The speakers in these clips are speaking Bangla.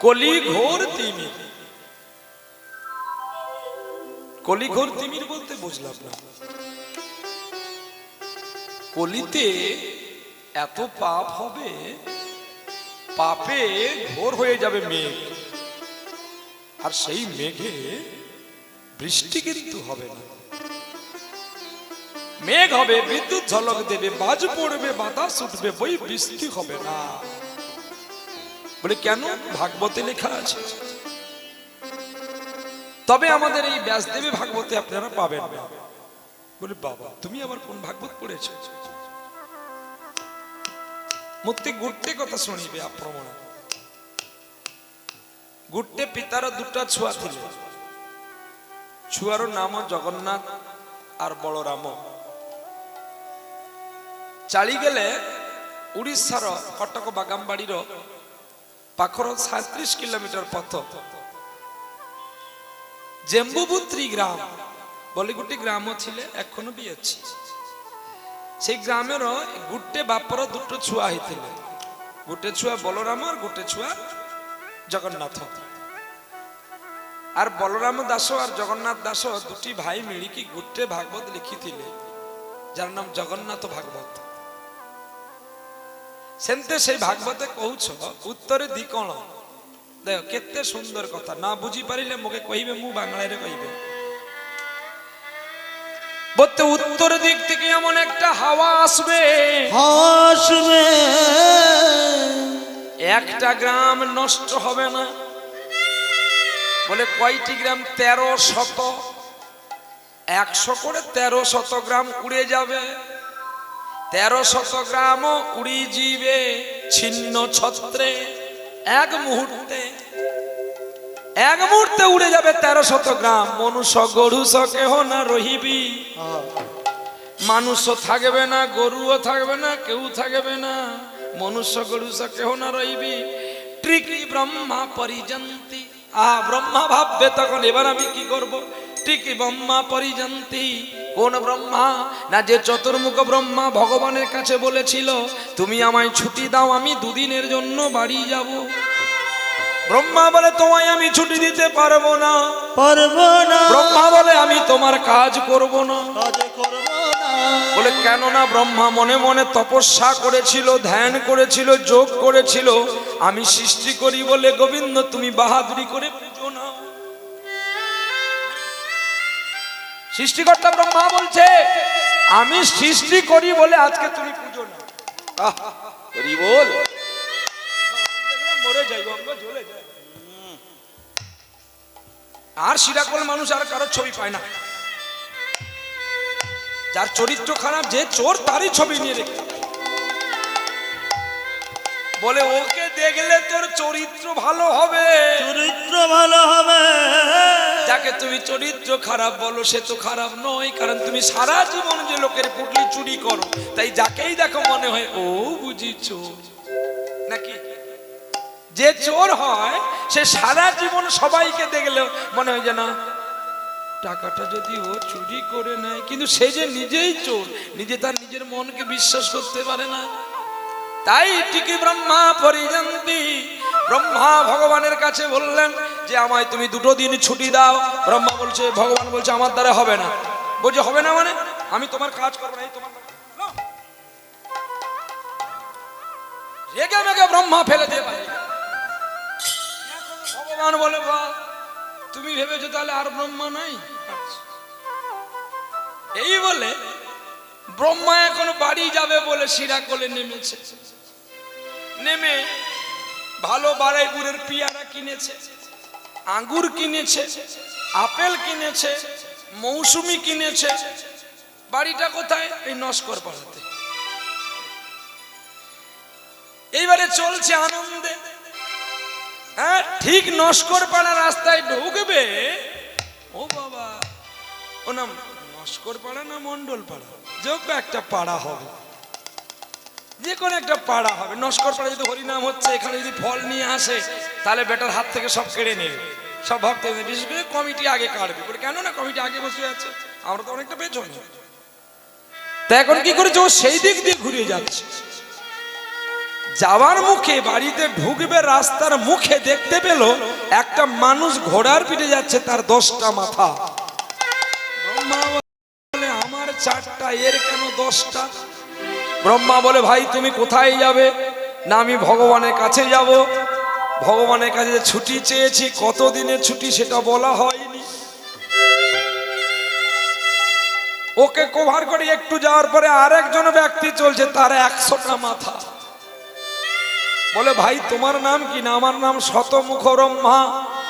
কলি ঘোর তিমির। কলি ঘোর তিমির বলতে বুঝলাম না। কলিতে এত পাপ হবে, পাপে ঘোর হয়ে যাবে মেঘ, আর সেই মেঘে বৃষ্টি কিন্তু হবে না। মেঘ হবে, বিদ্যুৎ ঝলক দেবে, বাজ পড়বে, বাতাস উঠবে, বই বৃষ্টি হবে না। বলে কেন? ভাগবতে লেখা আছে। তবে আমাদের এই ব্যাসদেবী ভাগবতে আপনারা পাবেন না। বলে বাবা তুমি আবার কোন ভাগবত পড়েছো? মূর্তি গুট্টে কথা শুনিবে আক্রমণ। গুট্টে পিতার দুটা ছুয়া ছিল। ছুয়ার নাম জগন্নাথ আর বলরাম। চালি গেলে উড়িষ্যার কটক বাগামবাড়ির পাখর 37 কিলোমিটার পথ জেম্বুপুত্রী গ্রাম বলে গোটে গ্রাম ছিলে, এখনো বি আছে। সেই গ্রামের গোটে বাপর দুটো ছুয়া হয়েছিল। গোটে ছুয়া বলরাম আর গোটে ছুয়া জগন্নাথ। আর বলরাম দাস আর জগন্নাথ দাস দুটি ভাই মিলিকি গোটে ভাগবত লিখিলে, যার নাম জগন্নাথ ভাগবত। সেমতে সেই ভাগবতে কହୁছ উত্তরে দি কোণ। দেখ কেতে সুন্দর কথা, না বুঝি পারিলে মোকে কইবে, মু বাংলায় কইবে। বলতে উত্তর দিক থেকে এমন একটা হাওয়া আসবে, আসবে, একটা গ্রাম নষ্ট হবে না। বলে কয়টি গ্রাম? 1300। 100 করে 1300 গ্রাম উড়ে যাবে। 1300 গ্রাম উড়ি যাবে ছিন্ন ছত্রে। এক মুহূর্তে উড়ে যাবে 1300 গ্রাম। মনুষ্য গরুষ কেহ না রহিবি। মানুষ থাকবে না, গরুও থাকবে না, কেউ থাকবে না। মনুষ্য গরুষ কেহ না রহিবি। ট্রিকি ব্রহ্মা পরিজন্তি। ব্রহ্মা ভাববে তখন এবার আমি কি করব? ট্রিকি ব্রহ্মা পরিজন্তি। কোন ব্রহ্মা? না যে চতুর্মুখ ব্রহ্মা ভগবানের কাছে বলেছিল তুমি আমায় ছুটি দাও, আমি দুদিনের জন্য বাড়ি যাব। ব্রহ্মা বলে তোমায় আমি ছুটি দিতে পারবো না। ব্রহ্মা বলে আমি তোমার কাজ করব না। বলে কেন না? ব্রহ্মা মনে মনে তপস্যা করেছিল, ধ্যান করেছিল, যোগ করেছিল। আমি সৃষ্টি করি বলে গোবিন্দ তুমি বাহাদুরি করে পুজো না। সৃষ্টিকর্তা ব্রহ্মা বলছে আমি সৃষ্টি করি বলে আজকে তুমি পুজো না। বল মরে যাই, অঙ্গ জ্বলে যায়। আর সিরাকল মানুষ আর কারো ছবি পায় না। যার চরিত্র খারাপ, যে চোর, তারই ছবি নিয়ে রেখে বলে ওকে দেখলে তোর চরিত্র ভালো হবে। চরিত্র ভালো হবে। যাকে তুমি চরিত্র খারাপ বলো সে তো খারাপ নয়, কারণ তুমি সারা জীবন যে লোকের পুটলি চুরি করো, তাই যাকেই দেখো মনে হয় ও বুঝি চোর নাকি। যে চোর হয় সে সারা জীবন সবাইকে দেখলেও মনে হয় যে না টাকাটা যদি ও চুরি করে নেয়, কিন্তু সে যে নিজেই চোর, নিজে তার নিজের মনকে বিশ্বাস করতে পারে না। তাই টিকি ব্রহ্মা পরিজন্তি। ব্রহ্মা ভগবানের কাছে বললেন যে আমায় তুমি 2 দিন ছুটি দাও। ব্রহ্মা বলছে, ভগবান বলছে আমার দ্বারা হবে না। বলছে হবে না মানে? আমি তোমার কাজ করবো না। তোমার রেগে মেগে ব্রহ্মা ফেলে দিয়ে পারে। ভগবান বলে বা তুমি ভেবেছো তাহলে আর ব্রহ্মা নাই? এই বলে ব্রহ্মা এখন বাড়ি যাবে বলে শিরাকোলে নেমেছে। নেমে ভালো বারাইপুরের পিয়ারা কিনেছে, আঙ্গুর কিনেছে, আপেল কিনেছে, মৌসুমি কিনেছে। বাড়িটা কোথায়? এই নস্কর পাড়াতে। এইবারে চলছে আনন্দে। হ্যাঁ, ঠিক নস্কর পাড়া রাস্তায় ঢুকবে। ও বাবা, ও নাম নস্কর পাড়া না মন্ডল পাড়া, যে একটা পাড়া হবে, যে কোনো একটা পাড়া হবে। নস্কর পাড়া যদি হরিনাম হচ্ছে, এখানে যদি ফল নিয়ে আসে তাহলে বেটার হাত থেকে সব কেড়ে নেবে, সব ভক্ত। বিশেষ করে কমিটি আগে কাটবে। কেন না? কমিটি আগে বসে আছে, আমরা তো অনেকটা পেছনে। তা এখন কি করেছে? ও সেই দিক দিয়ে ঘুরে যাচ্ছে। যাওয়ার মুখে বাড়িতে ঢুকবে রাস্তার মুখে দেখতে পেল একটা মানুষ ঘোড়ার পিঠে যাচ্ছে, তার 10টা মাথা। ব্রহ্মা বলে আমার 4টা, এর কেন 10টা? ব্রহ্মা বলে ভাই তুমি কোথায় যাবে? না আমি ভগবানের কাছে যাব। ভগবানের কাছে যে ছুটি চেয়েছি, কত দিনের ছুটি সেটা বলা হয়নি। ওকে কভার করে একটু যাওয়ার পরে আরেকজন ব্যক্তি চলছে, তার 100টা মাথা। বলে ভাই তোমার নাম কি? না আমার নাম শতমুখ ব্রহ্মা।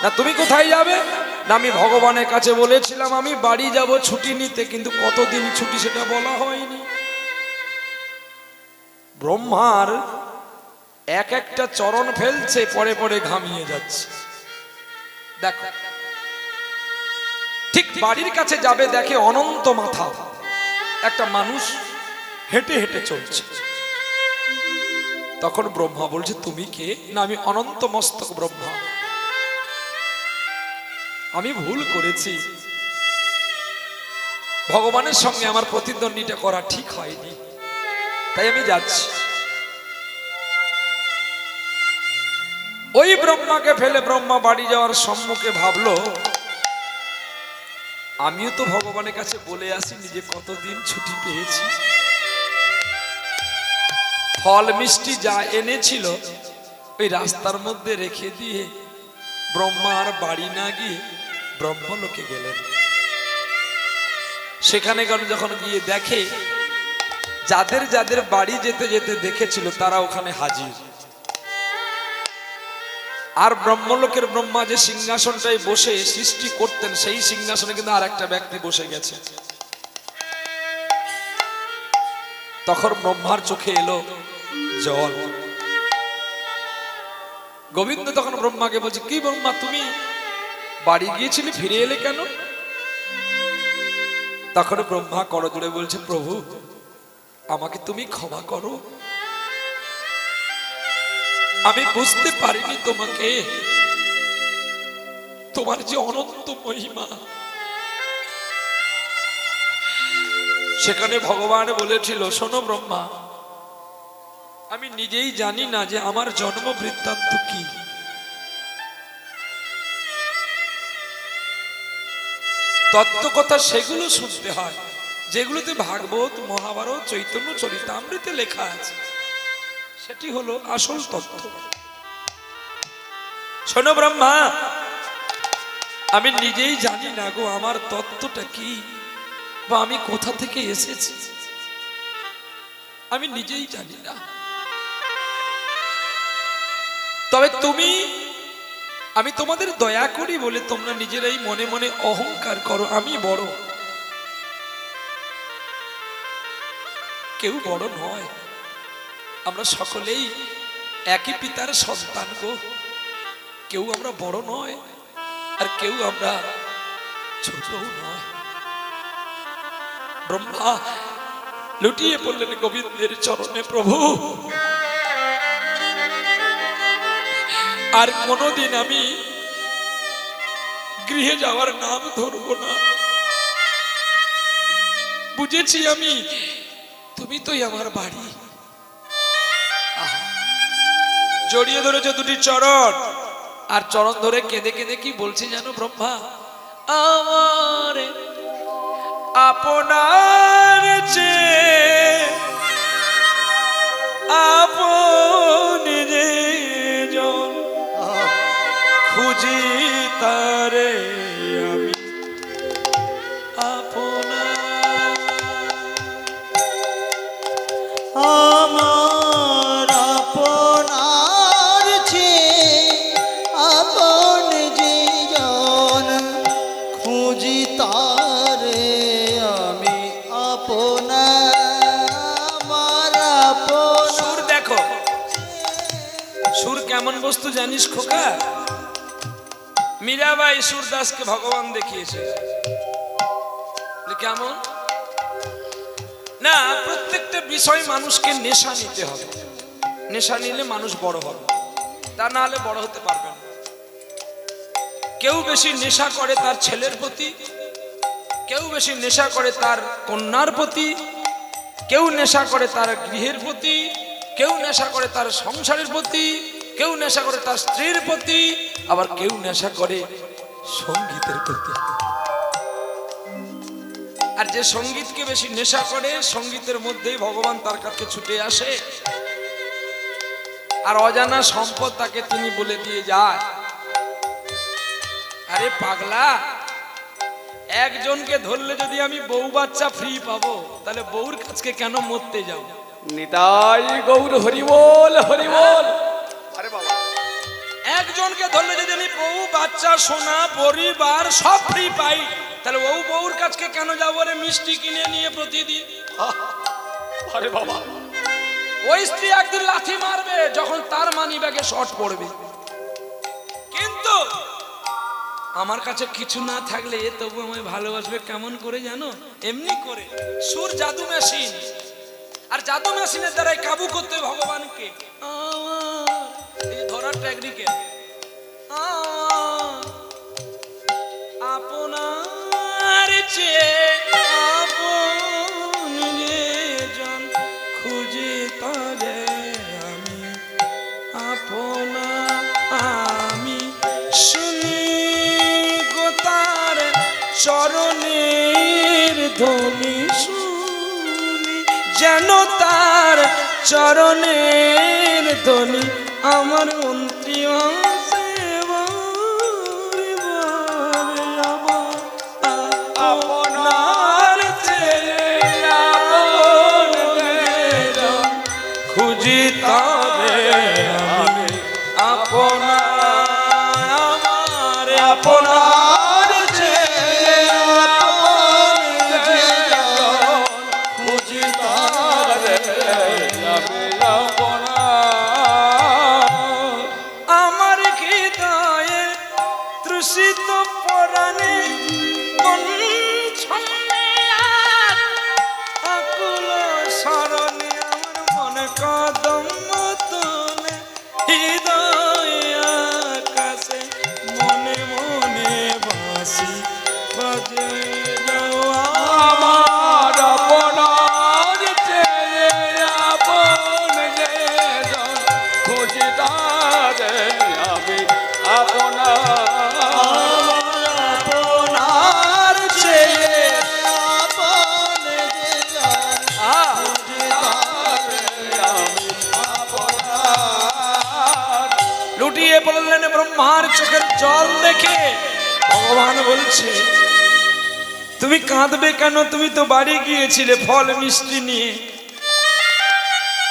না তুমি কোথায় যাবে? না আমি ভগবানের কাছে বলেছিলাম আমি বাড়ি যাব ছুটি নিতে, কিন্তু কতদিন ছুটি সেটা বলা হয়নি। ব্রহ্মার এক একটা চরণ ফেলছে, পরে পরে ঘামিয়ে যাচ্ছে। দেখো ঠিক বাড়ির কাছে যাবে, দেখে অনন্ত মাথা একটা মানুষ হেঁটে হেঁটে চলছে। তখন ব্রহ্মা বলছে তুমি কে? না আমি অনন্ত মস্তক ব্রহ্মা, আমি ভুল করেছি, ভগবানের সঙ্গে আমার প্রতিদ্বন্দ্বিতা করা ঠিক হয়নি, তাই আমি যাচ্ছি। ওই ব্রহ্মাকে ফেলে ব্রহ্মা বাড়ি যাওয়ার সম্মুখে ভাবলো আমিও তো ভগবানের কাছে বলে আসিনি যে কতদিন ছুটি পেয়েছি। ফল মিষ্টি যা এনেছিল ওই রাস্তার মধ্যে রেখে দিয়ে ব্রহ্মার বাড়ি না গিয়ে ব্রহ্মলোকে গেলেন। সেখানে যখন গিয়ে দেখে যাদের যাদের বাড়ি যেতে যেতে দেখেছিল তারা ওখানে হাজির। আর ব্রহ্মলোকের ব্রহ্মা যে সিংহাসনটায় বসে সৃষ্টি করতেন সেই সিংহাসনে কিন্তু আর একটা ব্যক্তি বসে গেছে। তখন ব্রহ্মার চোখে এলো জল। গোবিন্দ তখন ব্রহ্মাকে বলছে কি ব্রহ্মা তুমি বাড়ি গিয়েছিলি, ফিরে এলে কেন? তখন ব্রহ্মা করজোড়ে বলছে প্রভু আমাকে তুমি ক্ষমা করো, আমি বুঝতে পারিনি তোমাকে, তোমার যে অনন্ত মহিমা। সেখানে ভগবান বলেছিল শোনো ব্রহ্মা, আমি নিজেই জানি না যে আমার জন্ম বৃত্তান্ত কি। তত্ত্ব কথা সেগুলো শুনতে হয় যেগুলোতে ভাগবত, মহাভারত, চৈতন্য চরিতামৃতে লেখা আছে, সেটি হলো আসল তত্ত্ব। শোনো ব্রহ্মা, আমি নিজেই জানি না গো আমার তত্ত্বটা কি, বা আমি কোথা থেকে এসেছি, আমি নিজেই জানি না। তবে তুমি, আমি তোমাদের দয়া করি বলে তোমরা নিজেরাই মনে মনে অহংকার করো আমি বড়। কেউ বড় নয়, আমরা সকলেই একই পিতার সন্তান গো। কেউ আমরা বড় নয় আর কেউ আমরা ছোটও নয়। ব্রহ্মা লুটিয়ে পড়লেন গোবিন্দের চরণে, প্রভু আর কোনদিন আমি গৃহে যাওয়ার নাম ধরব না। বুঝেছি আমি তুমি তোই আমার বাড়ি। জড়িয়ে ধরেছে দুটি চরণ, আর চরণ ধরে কেঁদে কেঁদে কি বলছে জানো ব্রহ্মা, আমার আপনার চেয়ে আপন যে জন খুঁজি তারে আমি আপনার। আমার আপনার চেয়ে আপন যে জন খুঁজি তারে আমি আপনার। আমার আপন সুর দেখো, সুর কেমন বস্তু জানিস খোকা? মীরাবাই সুরদাসকে ভগবান দেখিয়েছে কেমন না, প্রত্যেকটা বিষয় মানুষকে নেশা নিতে হবে, নেশা নিলে মানুষ বড় হবে, তা না হলে বড় হতে পারবে না। কেউ বেশি নেশা করে তার ছেলের প্রতি, কেউ বেশি নেশা করে তার কন্যার প্রতি, কেউ নেশা করে তার গৃহের প্রতি, কেউ নেশা করে তার সংসারের প্রতি, কেউ নেশা করে তার স্ত্রীর প্রতি, আবার কেউ নেশা করে সঙ্গীতের প্রতি। আর যে সঙ্গীতকে বেশি নেশা করে, সঙ্গীতের মধ্যেই ভগবান তার কাছে ছুটে আসে, আর অজানা সম্পদ তাকে তিনি বলে দিয়ে যায়। আরে পাগলা, একজনকে ধরলে যদি আমি বউ বাচ্চা ফ্রি পাবো, তাহলে বউর কাছে কেন মরতে যাও? নিতাই গৌর হরিবোল হরিবোল। আরে বাবা, একজনকে ধরলে যদি আমি বউ বাচ্চা সোনা পরিবার সব ফ্রি পাই, তাহলে ও বউর কাছে কেন যাবো রে মিষ্টি কিনে নিয়ে প্রতিদিন? আরে বাবা, ওই স্ত্রী একদিন লাথি মারবে যখন তার মানি ব্যাগে শর্ট পড়বে। কিন্তু আমার কাছে কিছু না থাকলে তবু আমায় ভালোবাসবে কেমন করে জানো? এমনি করে, সুর জাদু মেশিন, আর জাদু মেশিনের দ্বারাই কাবু করতে ভগবানকে। এই ধরার টেকনিকে আপনার চেয়ে আপন জন খুঁজে তারে আমি আপনা আমি শুনি গো তার চরণের ধ্বনি শুনি, যেন তার চরণের ধ্বনি আমার অন্তিম আপনার চেয়ে আপন জন খুঁজি তারে আমি আপনা আমার আপনার চেয়ে আপন জন খুঁজি তারে আমি আপনা। আমার হৃদয়ে তৃষিত পরাণে মন ছন্দে আকুল স্মরণে আমার মনে কদম তোলে, হৃদয় আকাশে মনে মনে বাঁশি বাজে যাও আমার আপনার চেয়ে আপন জন খুঁজি তারে আমি আপনা। আপনার চেয়ে আপন যে জন খুঁজে তারে আমি আপনা। লুটিয়ে পড়লেন ব্রহ্মার চোখের জল দেখে। ভগবান বলছে, তুমি কাঁদবে কেন? তুমি তো বাড়ি গিয়েছিলে ফল মিষ্টি নিয়ে।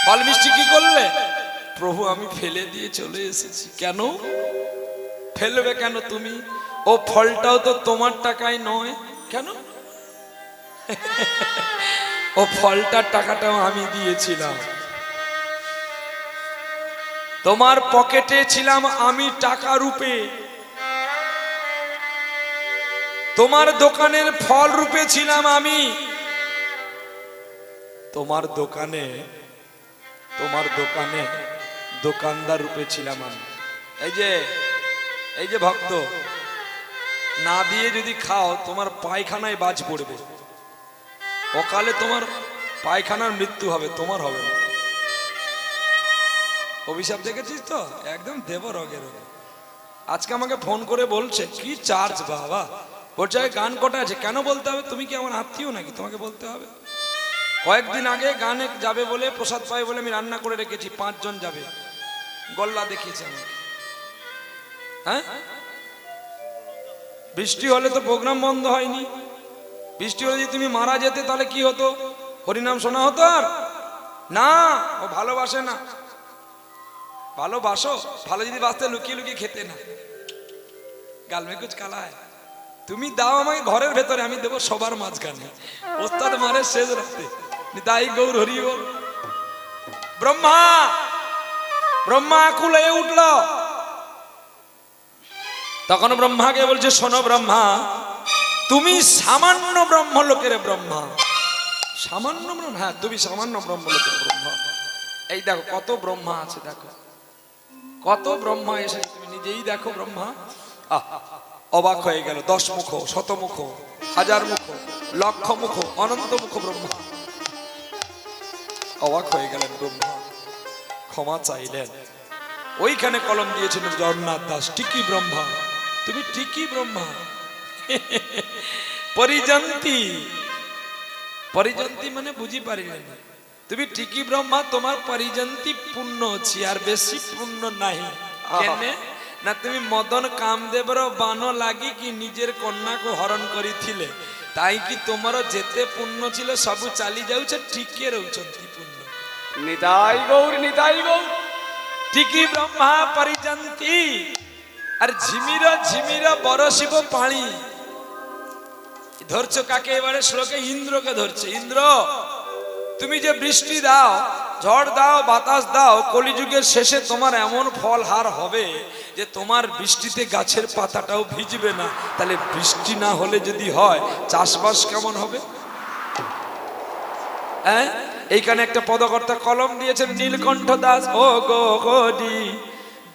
ফল মিষ্টি কি করলে? প্রভু আমি ফেলে দিয়ে চলে এসেছি। কেন ফেলবে কেন তুমি? ও ফলটাও তো তোমার টাকায় নয়। কেন? ও ফলটার টাকাটাও আমি দিয়েছিলাম। তোমার পকেটে ছিলাম আমি টাকা রূপে, তোমার দোকানের ফল রূপে ছিলাম আমি। তোমার দোকানে দোকানদার রূপে ছিলাম আমি। এই যে ভক্ত, না দিয়ে যদি খাও তোমার পায়খানায় বাজ পড়বে, অকালে তোমার পায়খানার মৃত্যু হবে, তোমার হবে না। অভিশাপ দেখেছিস তো, একদম দেব রগে রগে। আজকে আমাকে ফোন করে বলছে কি চার্জ বাবা, ওর জায়গায় গান কটা আছে, কেন বলতে হবে? তুমি কি আমার আত্মীয় নাকি তোমাকে বলতে হবে? কয়েকদিন আগে গানে যাবে বলে, প্রসাদ পাবে বলে আমি রান্না করে রেখেছি, 5 জন যাবে, গল্লা দেখিয়েছে আমাকে। হ্যাঁ, বৃষ্টি হলে তো প্রোগ্রাম বন্ধ হয়নি। বৃষ্টি হলে যদি তুমি মারা যেতে তাহলে কি হতো? হরিনাম শোনা হতো? আর না, ও ভালোবাসে না। ভালোবাসো, ভালো যদি বাঁচতে লুকিয়ে লুকিয়ে খেতে না। গাল মে কুছ কালা है। তুমি দাও আমাকে ঘরের ভেতরে, আমি দেবো সবার মাঝখানে। ওস্তাদ মারে শেষ রাতে। নিতাই গৌর হরি বল। ব্রহ্মা আকুল হয়ে উঠল। তখন ব্রহ্মাকে বলছে, শোনো ব্রহ্মা, তুমি সামান্য ব্রহ্মলোকের ব্রহ্মা। সামান্য ব্রহ্মা? হ্যাঁ, তুমি সামান্য ব্রহ্মলোকের ব্রহ্মা। এই দেখো কত ব্রহ্মা আছে, দেখো কত ব্রহ্মা এসেছে, তুমি নিজেই দেখো। ব্রহ্মা অবাক হয়ে গেল। 10 মুখ, 100 মুখ, 1000 মুখ, লক্ষ মুখ, অনন্ত মুখ ব্রহ্মা। অবাক হয়ে গেলেন ব্রহ্মা। ক্ষমা চাইলেন। ওইখানে কলম দিয়েছিলেন জগন্নাথ দাস, টিকি ব্রহ্মা, তুমি টিকি ব্রহ্মা। পরিজন্তি, পরিজন্তি মানে বুঝি পারিলেন, তুমি টিকি ব্রহ্মা, তোমার পরিজন্তি পূর্ণ ଅଛି, আর বেশি পূর্ণ ନାହିଁ। কেনে না তুমি মদন কামদেবর বান লাগি কি নিজের কন্যাকে হরণ করিছিলে, তাই কি তোমার যেতে পুণ্য ছিল সবু চালি যাউছে, টিকে রହୁଛନ୍ତି পুণ্য। নিতাই গৌর, নিতাই গৌর। টিকি ব্রহ্মা পরিজন্তি। আর ঝিমির ঝিমির বরশিব পানি ধরছো কাকে? এবারে শ্লোকে ইন্দ্রকে ধরছে। ইন্দ্র, তুমি যে বৃষ্টি দাও, ঝড় দাও, বাতাস দাও, কলিযুগের শেষে তোমার এমন ফল হার হবে যে তোমার বৃষ্টিতে গাছের পাতাটাও ভিজবে না। তাহলে বৃষ্টি না হলে যদি হয়, চাষবাস কেমন হবে? হ্যাঁ, এইখানে একটা পদকর্তা কলম দিয়েছেন নীলকণ্ঠ দাস। ও গো গরি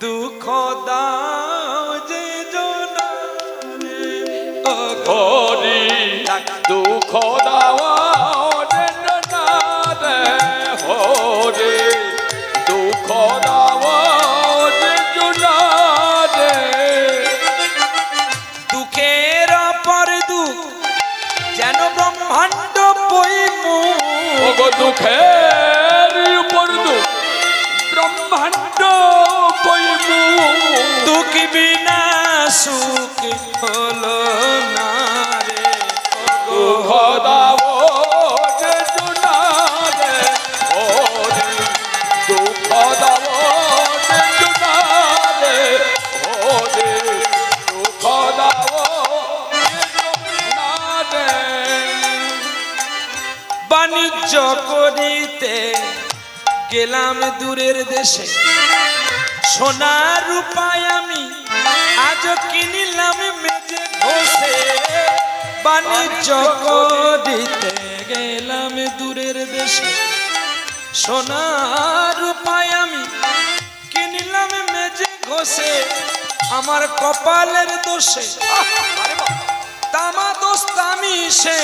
দুঃখ দাও যে জনারে, ও হরি দুঃখ দাওয়া না দে, হরি দুঃখ দাওয়া না দে। দুঃখের পর দুঃখ যেন ব্রহ্মাণ্ড বইমু, ওগো দুঃখের উপর দুঃখ ব্রহ্মাণ্ড বইমু। দুঃখ বিনা সুখ হলো না রে, দুঃখ দাও যে না দে, হরি দুঃখ দাও যে না দে, হরি দুঃখ দাও না দে। বাণিজ্য করিতে গেলাম দূরের দেশে, সোনা রূপায় আমি আজ কিনিলাম মেজে ঘষে। বাণিজ্য করিতে গেলাম দূরের দেশে, সোনা রূপায় আমি কিনিলাম মেজে ঘষে। আমার কপালের দোষে তামা দোস্তামি সে,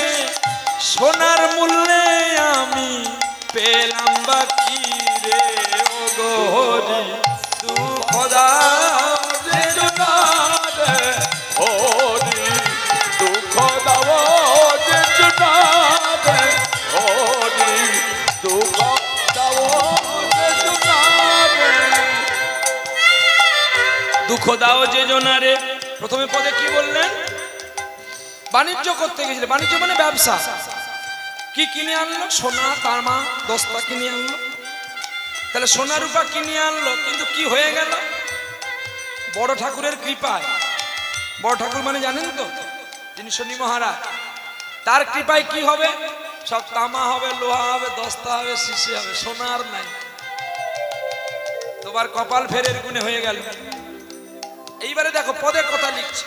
সোনার মূল্যে আমি পেলাম বাকি রে, ও গো হরি দুঃখ দাও যে না দে, হরি দুঃখ দাও যে না দে, হরি দুঃখ দাও যে না দে। দুঃখ দাও যে জনারে। প্রথমে পদে কি বললেন? বাণিজ্য করতে গেছিল। বাণিজ্য মানে ব্যবসা। কি কিনে আনলো? সোনা তামা দস্তা কিনে আনলো। তাহলে সোনা রূপা কিনে আনলো, কিন্তু কি হয়ে গেল? বড় ঠাকুরের কৃপায়, বড় ঠাকুর মানে জানেন তো, যিনি শনি মহারাজ, তার কৃপায় কি হবে? সব তামা হবে, লোহা হবে, দস্তা হবে, শিশি হবে, সোনা আর নাই। তোমার কপাল ফেরের গুণে হয়ে গেল। এইবারে দেখো পদের কথা লিখছে।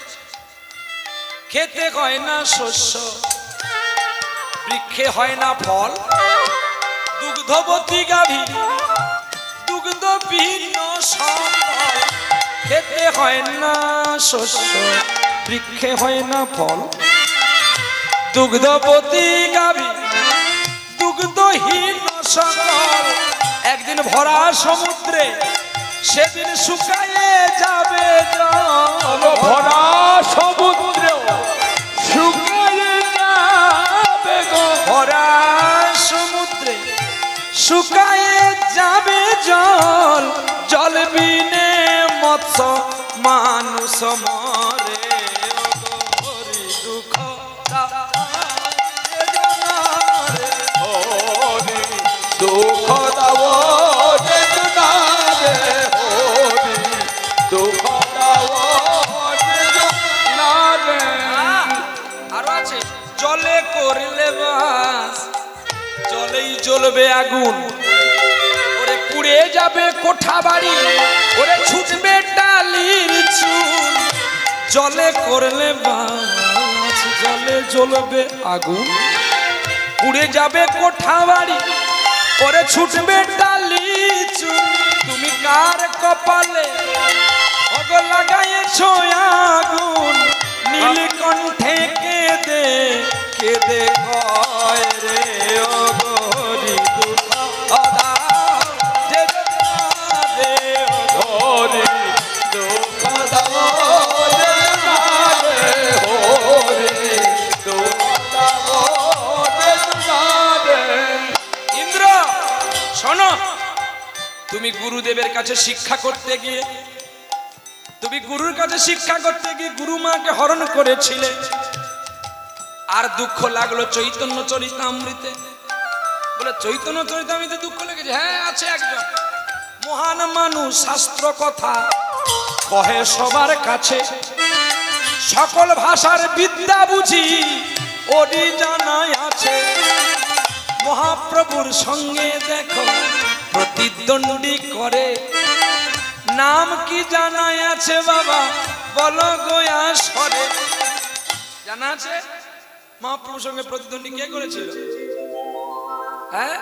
খেতে হয় না শস্য, বৃক্ষে হয় না ফল, দুগ্ধবতী গাভী দুগ্ধ ভিন্ন সম্বল। খেতে হয় না শস্য, বৃক্ষে হয় না ফল, দুগ্ধবতী গাভী দুগ্ধহীন সকল। একদিন ভরা সমুদ্রে সেদিন শুকায়ে যাবে জল। ভরা সমুদ্র শুকায়ে যাবে গো, ভরা সমুদ্রে শুকায়ে যাবে জল। জল বিনে মৎস্য মানুষ মরে, ও গো হরি দুঃখ দাও যে জনারে, হরি দুঃখ দাও যে না দে, হরি দুঃখ দাও যে না দে। আরো আছে। জলে করলে বাস, জলেই জ্বলবে আগুন। ওরে পুড়ে যাবে কোঠা বাড়ি, ওরে ছুটবে টালির চুন। জলে করলে বাস, জলে জ্বলবে আগুন, পুড়ে যাবে কোঠা বাড়ি, ওরে ছুটবে টালির চুন। তুমি কার কপালে ওগো লাগাইছো আগুন? নীলকণ্ঠে কেঁদে কেঁদে কয় রে, ও গো হরি দুঃখ দাও যে জনারে, গুরুদেবের কাছে শিক্ষা করতে গিয়ে, তুমি গুরুর কাছে শিক্ষা করতে গিয়ে গুরু মাকে হরণ করেছিলে। আর দুঃখ লাগলো চৈতন্য চরিতামৃতে। বলে চৈতন্য চরিতামৃতে দুঃখ লেগেছে? হ্যাঁ আছে একজন মহান মানুষ, শাস্ত্র কথা কহে সবার কাছে, সকল ভাষার বিদ্যা বুঝি ওডি জানাই আছে। মহাপ্রভুর সঙ্গে দেখো প্রতিদ্বন্দ্বী করে, নাম কি জানাই আছে বাবা বলো গোয়া সরে। জানা আছে মহাপ্রভুর সঙ্গে প্রতিদ্বন্দ্বী কে করেছিল? হ্যাঁ,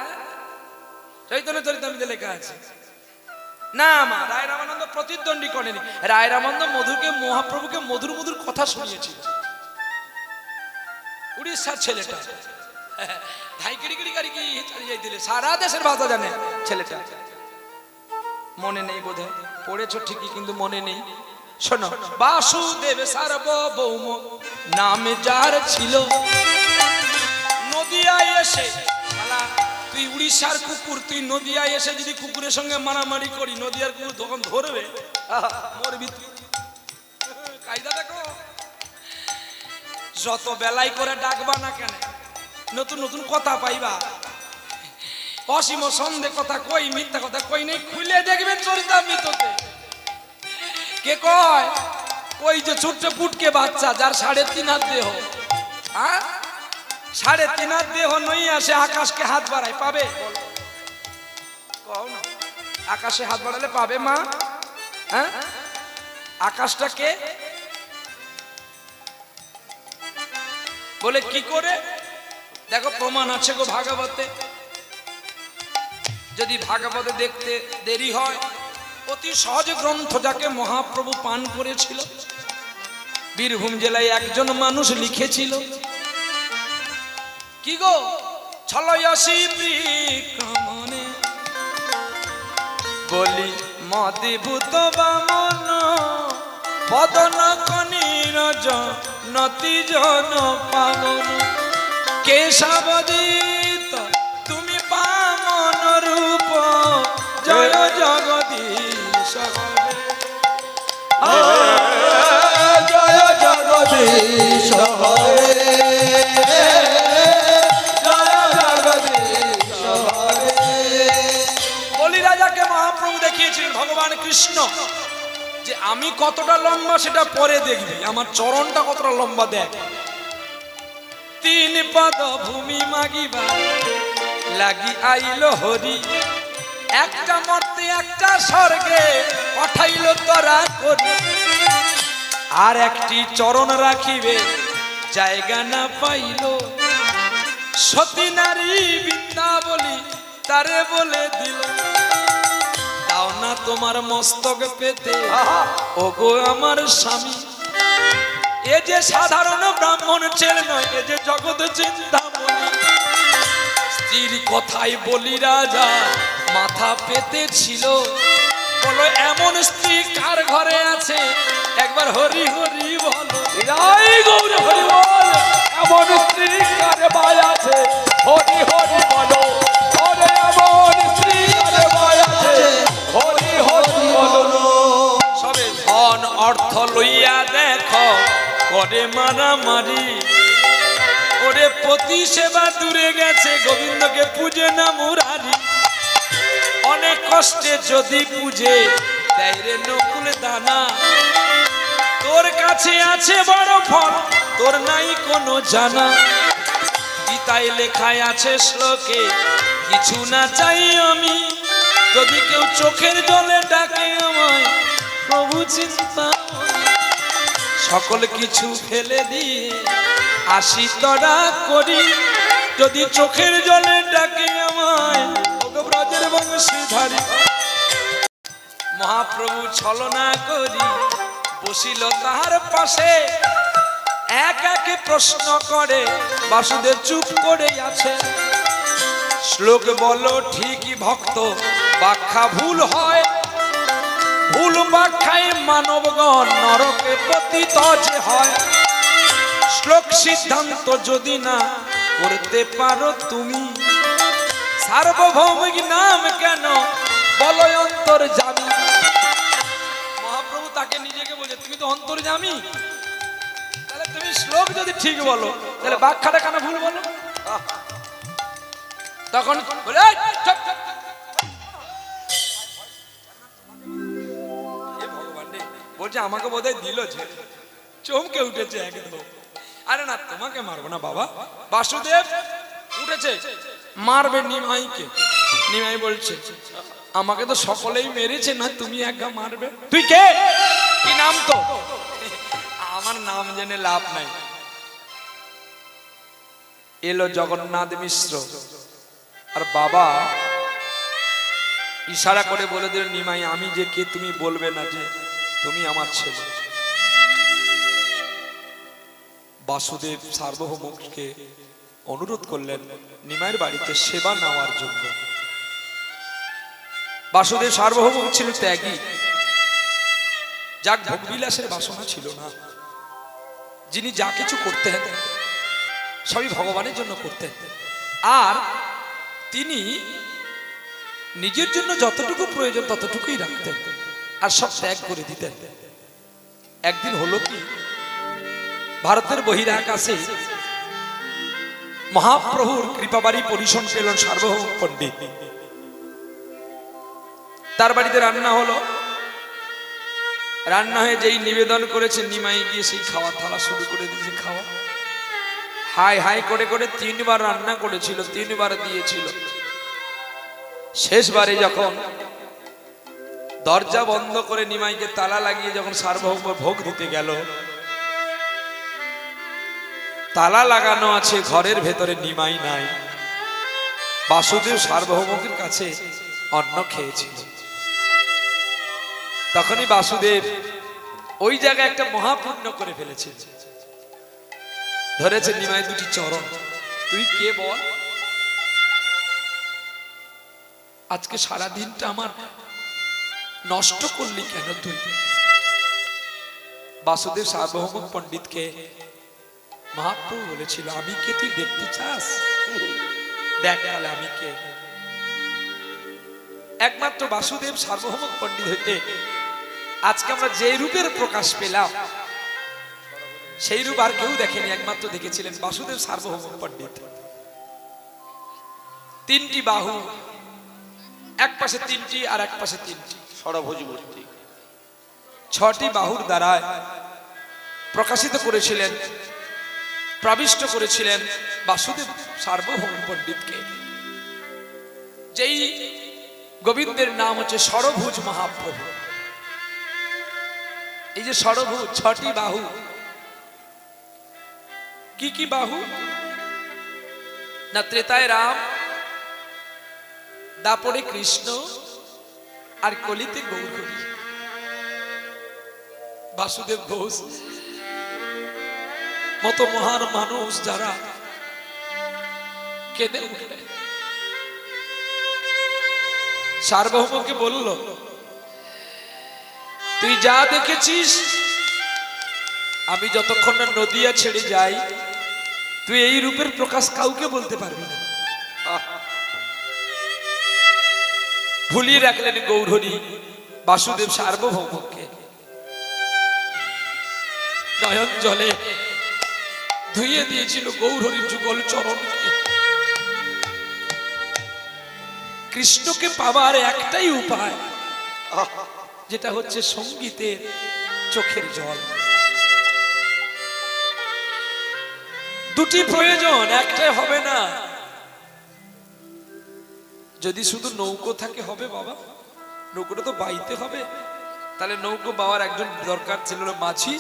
চৈতন্য চরিতামৃতে লেখা আছে। না মা, রায় রামানন্দ প্রতিদ্বন্দ্বী করেনি। রায় রামানন্দ মহাপ্রভুকে মধুর মধুর কথা শুনিয়েছিল। উড়িষ্যার ছেলেটা ধাইকিড়ি গাড়ি কি চালিয়ে দিলে, সারা দেশের ভাষা জানে ছেলেটা। মনে নেই বোধহয়, পড়েছ ঠিকই কিন্তু মনে নেই। শোনো, বাসুদেব সার্বভৌম নামে যার ছিল, নদিয়ায় এসে, শালা তুই উড়িষ্যার কুকুর, তুই নদিয়ায় এসে যদি কুকুরের সঙ্গে মারামারি করি, নদিয়ার কুকুর তখন ধরবে, মরবি তুই। কায়দা দেখো, যত বেলাই করে ডাকবা না কেন, নতুন নতুন কথা পাইবা। অসীম সন্দেহ কথা কই, মিথ্যা কথা কই নেই, খুলে দেখবেন চরিতামৃততে। কে কয়? ওই যে ছোট্ট পুটকে বাচ্চা যার 3.5 হাত দেহ, 3.5 হাত দেহ নই আসে, আকাশকে হাত বাড়ায়, পাবে? কও না, আকাশে হাত বাড়ালে পাবে মা? হ্যাঁ, আকাশটা কে? বলে কি করে? দেখো প্রমাণ আছে গো ভাগবতে। যদি ভাগবতে দেখতে দেরি হয়, অতি সহজ গ্রন্থ যাকে মহাপ্রভু পান করেছিল, বীরভূম জেলায় একজন মানুষ লিখেছিল। কি গো? ছলয়সী বিক্রমণে বলি মদিভূত বামন, পদন কনিরজ নতি জন পাবন, কেশবদিত তুমি বামন রূপ, জয় জগদীশ হরে। জয় জগদীশ হরে, জয় জগদীশ হরে। বলি রাজাকে মহাপ্রভু দেখিয়েছিলেন ভগবান কৃষ্ণ যে আমি কতটা লম্বা সেটা পরে দেখবি, আমার চরণটা কতটা লম্বা দেখ। 3 পদ ভূমি মাগিবা লাগি আইল হরি, একটা মর্তে একটা স্বর্গে পাঠাইল তোরা করি, আর একটি চরণ রাখিবে জায়গা না পাইল, সতী নারী বিদ্যা বলি তারে বলে দিল, দাও না তোমার মস্তক পেতে ও গো আমার স্বামী। এ যে সাধারণ ব্রাহ্মণ ছেলে নয়, এ যে জগৎ চিন্তামণি। স্ত্রীর কথাই বলি রাজা মাথা পেতে ছিল, বলো এমন স্ত্রী কার ঘরে আছে, একবার হরি হরি বলো। গৌর হরি বল, এমন স্ত্রী কার ভাই আছে, হরি হরি বলো। ওরে এমন স্ত্রী কার ভাই আছে, হরি হরি বলো। সবে ধন অর্থ লইয়া দেখো করে মারামারি, ওরে পতি সেবা দূরে গেছে, গোবিন্দকে পূজে না মুরারি। অনেক কষ্টে যদি পূজে দেয় রে নকুল দানা, তোর কাছে আছে বড় ফল, তোর নাই কোনো জানা। গীতায় লেখায় আছে শ্লোকে, কিছু না চাই আমি, যদি কেউ চোখের জলে ডাকে আমায় প্রভু চিন্তা, সকল কিছু ফেলে দিয়ে আসি তরা করি, যদি চোখের জলে ডাকে আমায় ব্রজের বংশীধারী। মহাপ্রভু ছলনা করি বসিল তাহার পাশে, এক একে প্রশ্ন করে, বাসুদেব চুপ করে আছে। শ্লোক বলো ঠিকই ভক্ত, ব্যাখ্যা ভুল হয়, ভুল ব্যাখ্যায় মানবগণ নরকে পতিত যে হয়। শ্লোক সিদ্ধান্ত যদি না করতে পারো তুমি, সার্বভৌমিক নাম কেন বলো অন্তর্যামী। মহাপ্রভু তাকে নিজেকে বলছে তুমি তো অন্তর্যামী, তাহলে তুমি শ্লোক যদি ঠিক বলো তাহলে ব্যাখ্যাটা কেন ভুল বলো? তখন বলে "এই, চুপ, চুপ, চুপ।" এ ভগবান রে, বলছে আমাকে বোধহয় দিল যে, চমকে উঠেছে একদম। আরে না, তোমাকে মারবো না বাবা। বাসুদেব উঠেছে, মারবে নিমাইকে। নিমাই বলছে আমাকে তো সকলেই মেরেছে, না তুমি একা মারবে? তুই কে? কি নাম তো? আমার নাম জেনে লাভ নাই। এলো জগন্নাথ মিশ্র, আর বাবা ইশারা করে বলে দিল নিমাই আমি যে কে তুমি বলবে না যে তুমি আমার ছেলে। বাসুদেব সার্বভৌমকে অনুরোধ করলেন নিমাইয়ের বাড়িতে সেবা নেওয়ার জন্য। বাসুদেব সার্বভৌম ছিল ত্যাগী, যার ভোগবিলাসের বাসনা ছিল না, যিনি যা কিছু করতেন সবই ভগবানের জন্য করতেন, আর তিনি নিজের জন্য যতটুকু প্রয়োজন ততটুকুই রাখতেন আর সব ত্যাগ করে দিতেন। একদিন হলো কি, ভারতের বহিরাকাশে মহাপ্রভুর কৃপাবাড়ি পরিশন পেলেন সার্বভৌম পণ্ডিত। তার বাড়িতে রান্না হলো, রান্না হয়ে যেই নিবেদন করেছে নিমাই গিয়ে সেই খাওয়া থালা শুরু করে দিয়েছে খাওয়া। হাই হাই করে করে 3 বার রান্না করেছিল, 3 বার দিয়েছিল। শেষবারে যখন দরজা বন্ধ করে নিমাইকে তালা লাগিয়ে যখন সার্বভৌম ভোগ দিতে গেল, তালা লাগানো আছে, ঘরের ভেতরে নিমাই নাই। বাসুদেব সার্বভৌমের কাছে অন্ন খেয়েছিল। তখনই বাসুদেব ওই জায়গায় একটা মহাপুণ্য করে ফেলেছে, ধরেছে নিমাই 2টি চরণ। তুই কে বল? আজকে সারা দিনটা আমার নষ্ট করলি কেন তুই? বাসুদেব সার্বভৌম পণ্ডিতকে মহাপ্রভু বলেছিল আমি কে তুই দেখতে চাস? দেখ তাহলে আমি কে। একমাত্র বাসুদেব সার্বভৌম পণ্ডিত হইতে আজকে আমরা যে রূপের প্রকাশ পেলাম সেই রূপ আর কেউ দেখেনি, একমাত্র দেখেছিলেন বাসুদেব সার্বভৌম পণ্ডিত। 3টি বাহু, এক পাশে 3টি আর এক পাশে 3টি, ষড়ভুজ মূর্তি। 6টি বাহুর দ্বারা প্রকাশিত করেছিলেন, প্রবিষ্ট করেছিলেন বাসুদেব সার্বভৌম পণ্ডিতকে। যেই গোবিন্দের নাম হচ্ছে ষড়ভুজ মহাপ্রভু। এই যে ষড়ভুজ, 6টি বাহু, কি কি বাহু না? ত্রেতায় রাম, দাপরে কৃষ্ণ, আর কলিতে গৌরহরি। বাসুদেব ঘোষ মতো মহান মানুষ যারা কেঁদে উঠবে, সার্বভৌমকে বলল তুই যা দেখেছিস, আমি যতক্ষণ না নদিয়া ছেড়ে যাই তুই এই রূপের প্রকাশ কাউকে বলতে পারবি না। ভুলিয়ে রাখলেন গৌরহরি বাসুদেব সার্বভৌমকে। নয়ন জলে ধুইয়ে দিয়েছিল গৌরহরির যুগল চরণকে। কৃষ্ণকে পাবার একটাই উপায়, যেটা হচ্ছে সঙ্গীতের চোখের জল। 2টি প্রয়োজন, একটাই হবে না। যদি শুধু নৌকো থাকে হবে বাবা? নৌকোটা তো বাইতে হবে। তাহলে নৌকো বাবার একজন দরকার ছিল মাঝি,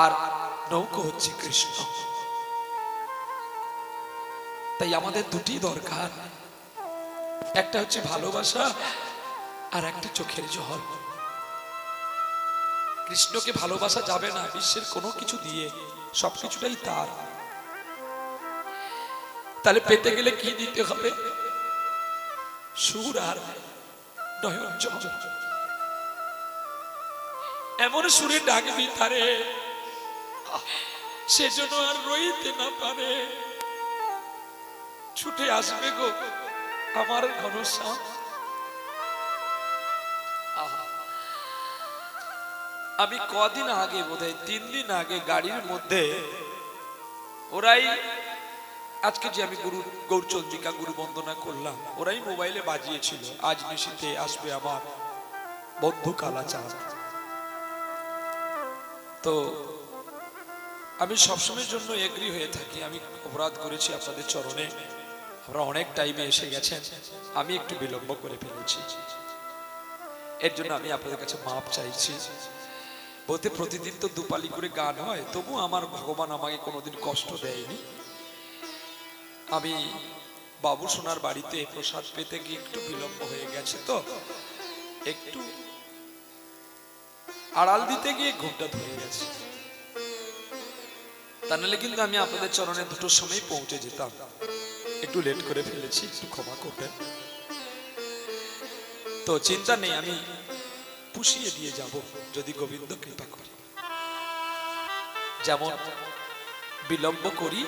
আর নৌকো হচ্ছে কৃষ্ণ। তাই আমাদের 2টি দরকার, একটা হচ্ছে ভালোবাসা আর একটা চোখের জল। কৃষ্ণকে ভালোবাসা যাবে না বিশ্বের কোনো কিছু দিয়ে, সবকিছুটাই তার। তাহলে পেতে গেলে কি দিতে হবে? সুর আর নয়ন জল। এমন সুরে ডাকবি তারে সেজন্য আর রইতে না পারে, ছুটে আসবে গো আমার ঘনশ্যাম। আহা, আমি কদিন আগে বোধহয় 3 দিন আগে গাড়ির মধ্যে ওরাই আজকে যে আমি গুরু গৌরচন্দ্রিকা গুরু বন্দনা করলাম, ওরাই মোবাইলে বাজিয়েছিল আজ নিশীথে আসবে আমার বন্ধু কালাচাঁদ। তো আমি সবসময়ের জন্য এগ্রি হয়ে থাকি। আমি অপরাধ করেছি আপনাদের চরণে, আপনারা অনেক টাইমে এসে গেছেন, আমি একটু বিলম্ব করে ফেলেছি, এর জন্য আমি আপনাদের কাছে মাপ চাইছি। বলতে প্রতিদিন তো দুপালি করে গান হয়, তবু আমার ভগবান আমাকে কোনোদিন কষ্ট দেয়নি। আমি বাবু সোনার বাড়িতে প্রসাদ পেতে গিয়ে একটু বিলম্ব হয়ে গেছে, তো একটু আড়াল দিতে গিয়ে ঘুমটা ধরে গেছে। তা নাহলে কিন্তু আমি আপনাদের চরণে 2টোর সময় পৌঁছে যেতাম, একটু লেট করে ফেলেছি, একটু ক্ষমা করবেন। তো চিন্তা নেই, আমি পুষিয়ে দিয়ে যাব যদি গোবিন্দ কৃপা করে। যেমন বিলম্ব করি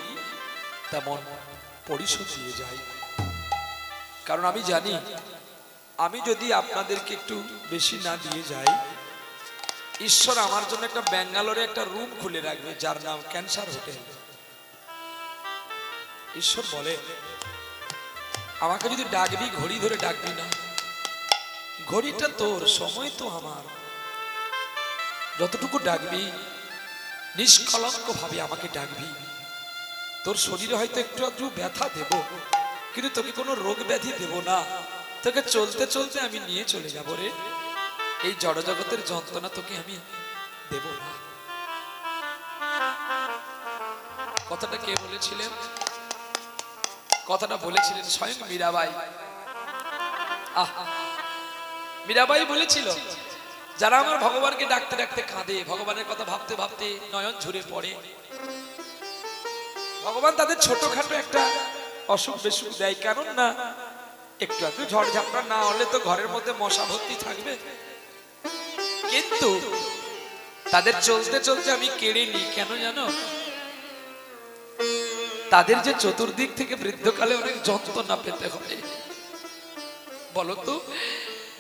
তেমন পরিশোধ দিয়ে যাই, কারণ আমি জানি আমি যদি আপনাদেরকে একটু বেশি না দিয়ে যাই, ঈশ্বর আমার জন্য একটা ব্যাঙ্গালোরে একটা রুম খুলে রাখবে যার নাম ক্যান্সার হোটেল। ঈশ্বর বলে আমাকে যদি ডাকবি ঘড়ি ধরে ডাকবি না, ঘড়িটা তোর, সময় তো আমার। যতটুকু ডাকবি নিষ্কলঙ্ক ভাবে আমাকে ডাকবি। তোর শরীরে হয়তো একটু একটু ব্যথা দেব, কিন্তু তোকে কোনো রোগ ব্যাধি দেব না। তোকে চলতে চলতে আমি নিয়ে চলে যাব রে। এই জড় জগতের যন্ত্রণা তোকে আমি দেব না। কথাটা কে বলেছিলেন? কথাটা বলেছিলেন স্বয়ং মীরাবাই। মীরাবাই বলেছিল যারা আমার ভগবানকে ডাকতে ডাকতে কাঁদে, ভগবানের কথা ভাবতে ভাবতে নয়ন ঝরে পড়ে, ভগবান তাদের ছোটখাটো একটা অসুখ বেসুখ দেয়। কারণ না একটু একটু ঝড় ঝাপটা না হলে তো ঘরের মধ্যে মশা ভর্তি থাকবে, কিন্তু তাদের চলতে চলতে আমি কেড়ে নিই। কেন জানো? তাদের যে চতুর্দিক থেকে বৃদ্ধকালে অনেক যন্ত্রণা পেতে হবে। বলতো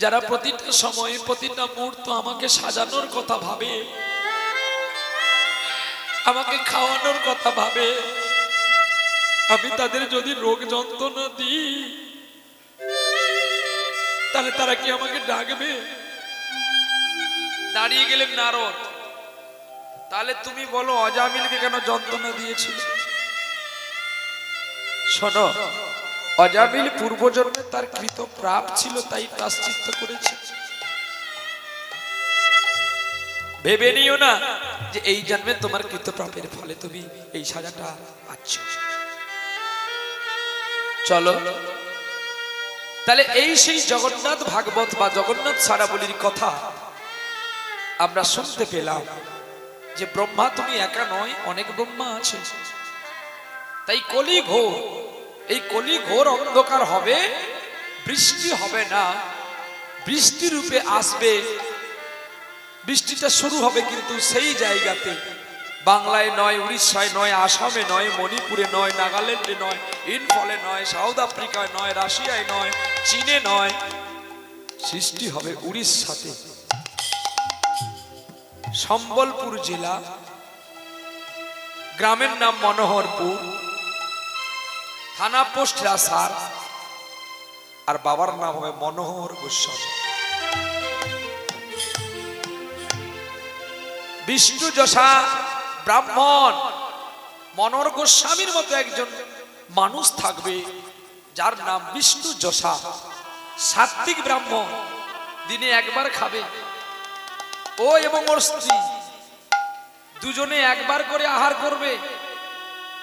যারা প্রতিটা সময়ে প্রতিটা মুহূর্ত আমাকে সাজানোর কথা ভাবে, আমাকে খাওয়ানোর কথা ভাবে, আমি তাদের যদি রোগ যন্ত্রণা দিই তাহলে তারা কি আমাকে ডাকবে? দাঁড়িয়ে গেলেন নারদ, তাহলে তুমি বলো অজামিলকে কেন যন্ত্রণা দিয়েছিল? শোনো, অজামিল পূর্বজন্মে তার কৃত প্রাপ ছিল, তাই প্রায়শ্চিত্ত করেছে। ভেবে নিও না যে এই জন্মে তোমার কৃত প্রাপের ফলে তুমি এই সাজাটা পাচ্ছ। চলো তাহলে এই সেই জগন্নাথ ভাগবত বা জগন্নাথ সারাবলির কথা আমরা শুনতে পেলাম যে ব্রহ্মা তুমি একা নয়, অনেক ব্রহ্মা আছে। তাই কলি ঘোর, এই কলি ঘোর অন্ধকার হবে, বৃষ্টি হবে না, বৃষ্টি রূপে আসবে। বৃষ্টিটা শুরু হবে কিন্তু সেই জায়গাতে, বাংলায় নয়, উড়িষ্যায় নয়, আসামে নয়, মণিপুরে নয়, নাগাল্যান্ডে নয়, ইনফলে নয়, সাউথ আফ্রিকায় নয়, রাশিয়ায় নয়, চীনে নয়, সৃষ্টি হবে উড়িষ্যাতে। সম্বলপুর জেলা, গ্রামের নাম মনোহরপুর, থানা পোস্ট রাসার, আর বাবার নাম হবে মনোহর গোস্বামী। বিষ্ণু যশা ব্রাহ্মণ মনোহর গোস্বামীর মতো একজন মানুষ থাকবে যার নাম বিষ্ণু যশা। সাত্বিক ব্রাহ্মণ, দিনে একবার খাবে, ও এবং ওর স্ত্রী দুজনে একবার করে আহার করবে,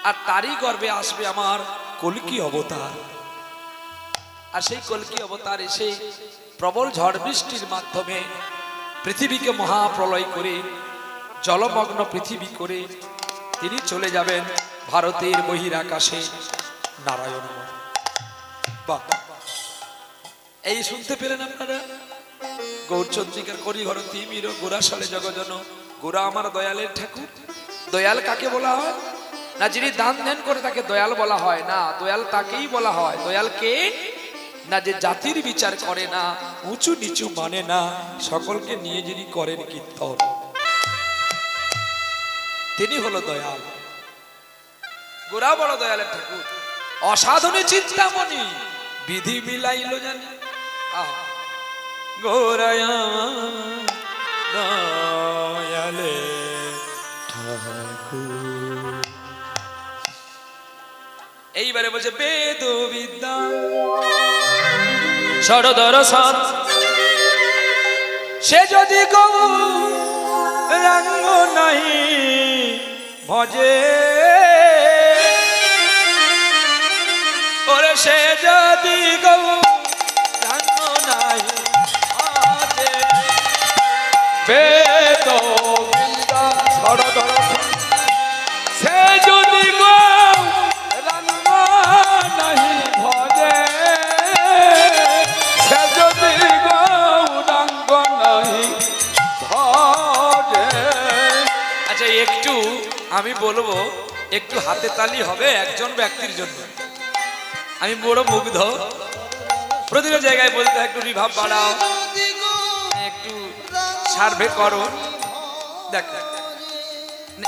আর তারই গর্ভে আসবে আমার কল্কি অবতার। আর সেই কল্কি অবতার এসে প্রবল ঝড় বৃষ্টির মাধ্যমে পৃথিবীকে মহাপ্রলয় করে, জলমগ্ন পৃথিবী করে তিনি চলে যাবেন ভারতের বহিরাকাশে নারায়ণ। বাহ, এই শুনতে পেলেন আপনারা? গৌরচন্দ্রিকার করি ঘর তিমির গোড়াশালে জগজন, গোড়া আমার দয়ালের ঠাকুর। দয়াল কাকে বলা হয় না? যিনি দান ধ্যান করে তাকে দয়াল বলা হয় না, দয়াল তাকেই বলা হয়। দয়াল কে? না যে জাতির বিচার করে না, উঁচু নিচু মানে না, সকলকে নিয়ে যিনি করেন কীর্তন, তিনি হলো দয়াল। গোরা বড় দয়ালের ঠাকুর, অসাধনে চিন্তামণি, বিধি মিলাইল জানি। গোরায়া দয়ালে ঠাকুর। এইবারে বলছে বেদ বিদ্যা ষড়দর্শন, সে যদি গৌরাঙ্গ নাহি ভজে, ওরে সে যদি গৌরাঙ্গ নাহি ভজে, বেদ বিদ্যা ষড়দর্শন, সে যদি গৌরাঙ্গ নাহি ভজে, সে যদি গৌরাঙ্গ নাহি ভজে। আচ্ছা একটু আমি বলবো, একটু হাতে তালি হবে একজন ব্যক্তির জন্য। আমি বড় মুগ্ধ, প্রতিটা জায়গায় বলতে একটু রিভাব বাড়াও, একটু সার্ভে করো। দেখ,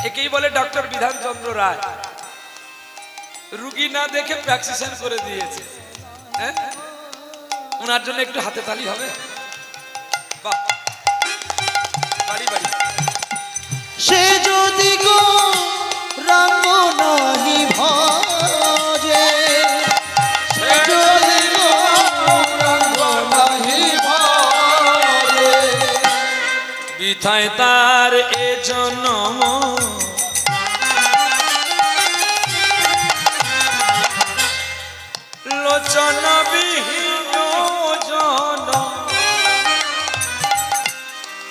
একেই বলে ডক্টর বিধানচন্দ্র রায়, রুগী না দেখে প্র্যাকটিশন করে দিয়েছে। হ্যাঁ, ওনার জন্য একটু হাতে তালি হবে। বাহ, বাড়ি বাড়ি। সে যদি গৌরাঙ্গ নাহি ভজে, সে যদি গৌরাঙ্গ নাহি ভজে, বিথায় তার এ জন্ম, লোচন বিহীন জন,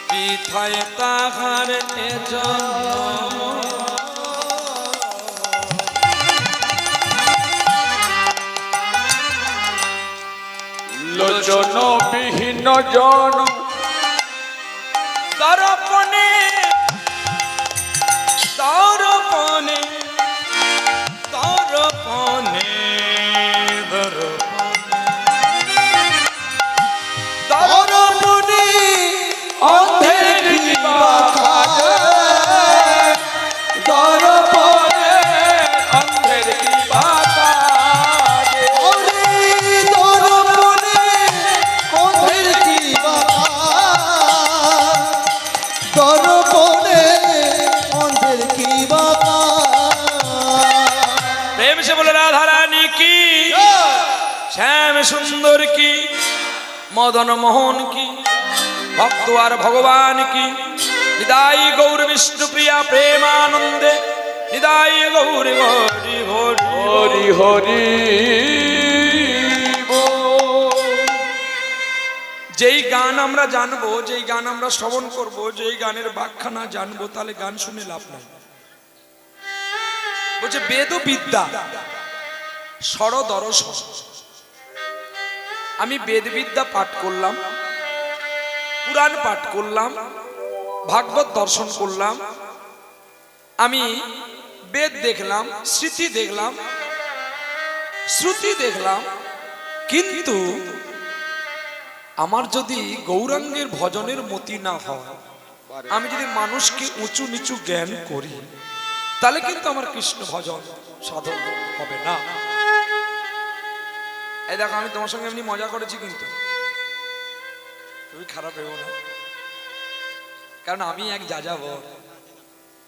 বিথায় তাহার এ জন্ম। লোচন বিহীন জন, দর্পণে দর্পণে দর্পণে দর্পণে অন্ধের দিবা কাজে, দর্পণে অন্ধের দিবা কাজে, ওরে দর্পণে অন্ধের দিবা কাজ, দর্পণে অন্ধের দিবা কাজ। প্রেম সে বলে রাধা রানী কি, শ্যাম সুন্দর কি, মদন মোহন কি, ভক্ত আর ভগবান কি, হৃদয় গৌর বিষ্ণু প্রিয়া প্রেমানন্দে, হৃদয় গৌর হরি হরি হরি হরি বল। যেই গান আমরা জানবো, যেই গান আমরা শ্রবণ করব, যেই গানের ব্যাখ্যা না জানবো, তাহলে গান শুনে লাভ নাই। বলছে বেদ বিদ্যা ষড়দর্শন। আমি বেদ বিদ্যা পাঠ করলাম, পুরাণ পাঠ করলাম, ভাগবত দর্শন করলাম, আমি বেদ দেখলাম, স্মৃতি দেখলাম, শ্রুতি দেখলাম, কিন্তু আমার যদি গৌরাঙ্গের ভজনের মতি না হয়, আমি যদি মানুষকে উঁচু নিচু জ্ঞান করি, তাহলে কিন্তু আমার কৃষ্ণ ভজন সাধন হবে না। এই দেখো, আমি তোমার সঙ্গে এমনি মজা করেছি, কিন্তু তুমি খারাপ ভেবো না, কারণ আমি এক যাযাবর।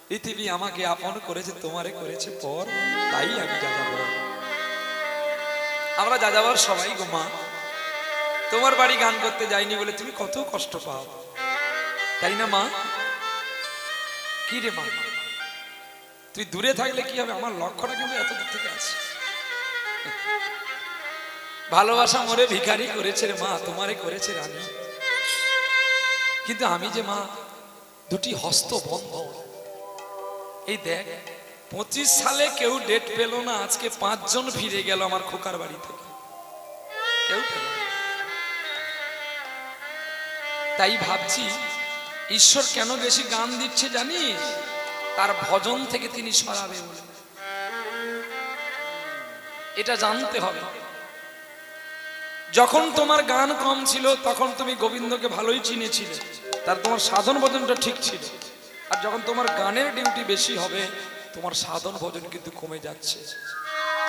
পৃথিবী আমাকে আপন করেছে, তোমারে করেছে পর, তাই আমি যাযাবর। আমরা যাযাবর সবাই গো মা। তোমার বাড়ি গান করতে যাইনি বলে তুমি কত কষ্ট পাও, তাই না মা? কি রে মা, তুই দূরে থাকলে কি হবে? আমার লক্ষ্যটা কিন্তু এত দূর থেকে আছে। ভালোবাসা মরে ভিখারি করেছে রে মা, তোমারে করেছে রানী। কিন্তু আমি যে মা, দুটি হস্ত বন্ধ। এই দেখ, 25 সালে কেউ ডেট পেল না, আজকে 5 জন ফিরে গেল আমার খোকার বাড়ি থেকে, কেউ পেল না। তাই ভাবছি ঈশ্বর কেন বেশি গান দিচ্ছে জানিস? তার ভজন থেকে তিনি সরাবে বলে। এটা জানতে হবে। যখন তোমার গান কম ছিল তখন তুমি গোবিন্দকে ভালোই চিনেছিলে, তার তোমার সাধন ভজনটা ঠিক ছিল। আর যখন তোমার গানের ডিউটি বেশি হবে তোমার সাধন ভজন কিন্তু কমে যাচ্ছে।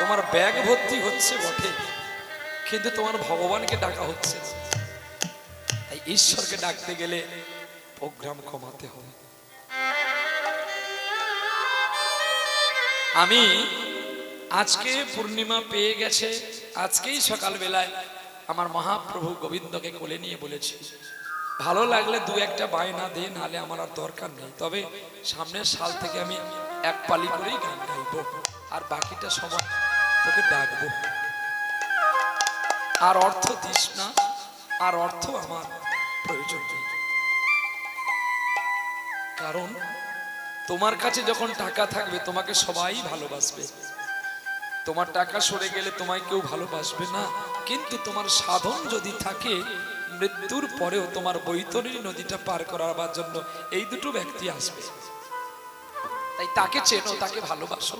তোমার ব্যাগ ভর্তি হচ্ছে বটে, কিন্তু তোমার ভগবানকে ডাকা হচ্ছে না। তাই ঈশ্বরকে ডাকতে গেলে প্রোগ্রাম কমাতে হবে। আমি আজকে পূর্ণিমা পেয়ে গেছে, আজকেই সকালবেলায় আমার মহাপ্রভু গোবিন্দকে কোলে নিয়ে বলেছি, ভালো লাগলে দু একটা বায়না দে, নাহলে আমার আর দরকার নেই। তবে সামনের সাল থেকে আমি এক পালি করেই গান গাইবো, আর বাকিটা সময় তোকে ডাকবো। আর অর্থ দিস না, আর অর্থ আমার প্রয়োজন নেই। কারণ তোমার কাছে যখন টাকা থাকবে তোমাকে সবাই ভালোবাসবে, তোমার টাকা সরে গেলে তোমায় কেউ ভালোবাসবে না। কিন্তু তোমার সাধন যদি থাকে, মৃত্যুর পরেও তোমার বৈতরণী নদীটা পার করাবার জন্য এই দুটো ব্যক্তি আসবে। তাই তাকে চেনো, তাকে ভালোবাসো,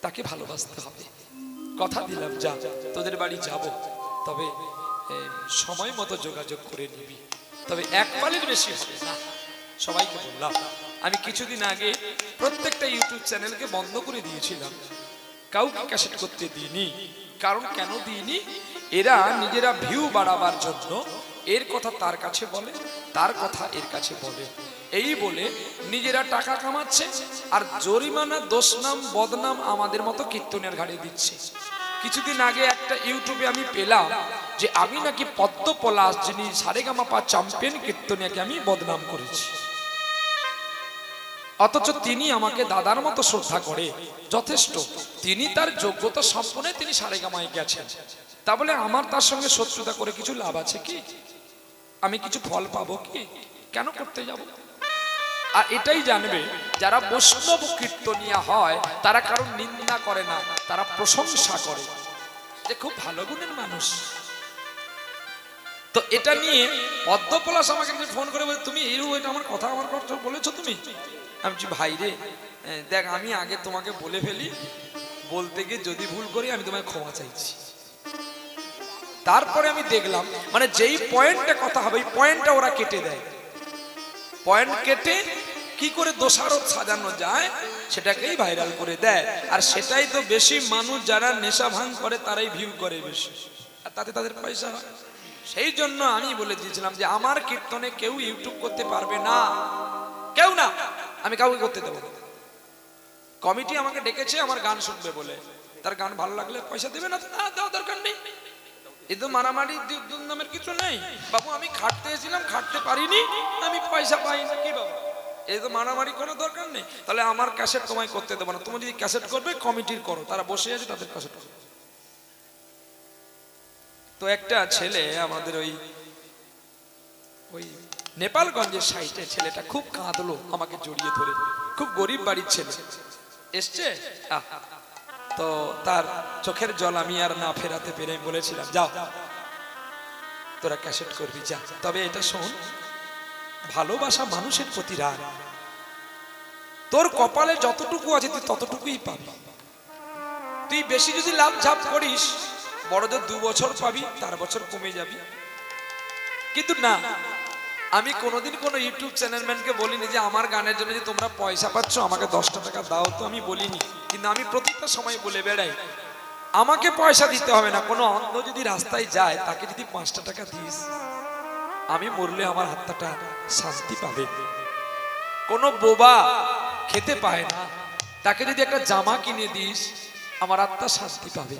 তাকে ভালোবাসতে হবে। কথা দিলাম, যা তোদের বাড়ি যাব, তবে সময় মতো যোগাযোগ করে নিবি। তবে এক পালের বেশি হবে না। সবাইকে বললাম, আমি কিছুদিন আগে প্রত্যেকটা ইউটিউব চ্যানেলকে বন্ধ করে দিয়েছিলাম, কাউকে ক্যাসেট করতে দিইনি। কারণ কেন দিইনি? এরা নিজেরা ভিউ বাড়াবার জন্য এর কথা তার কাছে বলে, তার কথা এর কাছে বলে, এই বলে নিজেরা টাকা কামাচ্ছে। আর জরিমানা, দোষনাম, বদনাম আমাদের মতো কীর্তনের ঘাড়ে দিচ্ছে। কিছুদিন আগে একটা ইউটিউবে আমি পেলাম যে আমি নাকি পদ্ম পলাশ, যিনি সারেগামাপা চ্যাম্পিয়ন কীর্তনিয়াকে আমি বদনাম করেছি। অথচ তিনি আমাকে দাদার মতো শ্রদ্ধা করে, যথেষ্ট। তিনি তার যোগ্যতা সম্পন্ন তিনি সারেগামায় গেছেন। তা বলে আমার তার সঙ্গে শত্রুতা করে কিছু লাভ আছে কি? আমি কিছু ফল পাবো কি? কেন করতে যাব? আর এটাই জানবে, যারা বৈষ্ণব কীর্তনিয়া হয় তারা কারণ নিন্দা করে না, তারা প্রশংসা করে যে খুব ভালো গুণের মানুষ। তো এটা নিয়ে পদ্মপলাশ আমাকে ফোন করে বলে, তুমি এটা আমার কথা বলেছো তুমি? আমি বলছি, ভাই রে দেখ, আমি আগে তোমাকে বলে ফেলি, বলতে গিয়ে যদি ভুল করি আমি তোমায় ক্ষমা চাইছি। তারপরে আমি দেখলাম, মানে যেই পয়েন্টটা কথা হবে এই পয়েন্টটা ওরা কেটে দেয়। পয়েন্ট কেটে কি করে দোষারোপ সাজানো যায় সেটাকেই ভাইরাল করে দেয়। আর সেটাই তো বেশি মানুষ যারা নেশা ভাঙ করে তারাই ভিউ করে বেশি, আর তাতে তাদের পয়সা হয়। সেই জন্য আমি বলে দিয়েছিলাম যে আমার কীর্তনে কেউ ইউটিউব করতে পারবে না, কেউ না, আমি কাউকে করতে দেবো না। কমিটি আমাকে ডেকেছে আমার গান শুনবে বলে, তার গান ভালো লাগলে পয়সা দেবে না, দেওয়া দরকার নেই। এ তো মারামারি নামের কিছু নেই বাবু। আমি খাটতে এসেছিলাম, খাটতে পারিনি, আমি পয়সা পাই না, কি বাবু? এই তো মারামারি করার দরকার নেই। তাহলে আমার ক্যাসেট তোমায় করতে দেবো না। তুমি যদি ক্যাসেট করবে কমিটির করো, তারা বসে আছে তাদের ক্যাসেট করবে। তো একটা ছেলে আমাদের ওই নেপালগঞ্জের সাইটে, ছেলেটা খুব কাঁদলো আমাকে জড়িয়ে ধরে, খুব গরিব বাড়ির ছেলে এসছে। তো তার চোখের জল আমি আর না ফেরাতে পেরে বলেছিলাম, যাও তোরা ক্যাসেট করবি যা, তবে এটা শোন, ভালোবাসা মানুষের প্রতি রাগ। তোর কপালে যতটুকু আছে তুই ততটুকুই পাবি। তুই বেশি যদি লাভ ঝাপ করিস, বড়দের 2 বছর পাবি, 4 বছর কমে যাবি। কিন্তু না, আমি কোনোদিন কোনো ইউটিউব চ্যানেলম্যানকে বলিনি যে আমার গানের জন্য যে তোমরা পয়সা পাচ্ছ আমাকে 10টা টাকা দাও, তো আমি বলিনি। কিন্তু আমি প্রতিটা সময় বলে বেড়াই, আমাকে পয়সা দিতে হবে না। কোনো অন্ধ যদি রাস্তায় যায় তাকে যদি 5টা টাকা দিস, আমি মরলে আমার হাতটা শান্তি পাবে। কোনো বোবা খেতে পায় না, তাকে যদি একটা জামা কিনে দিস আমার আত্মা শান্তি পাবে।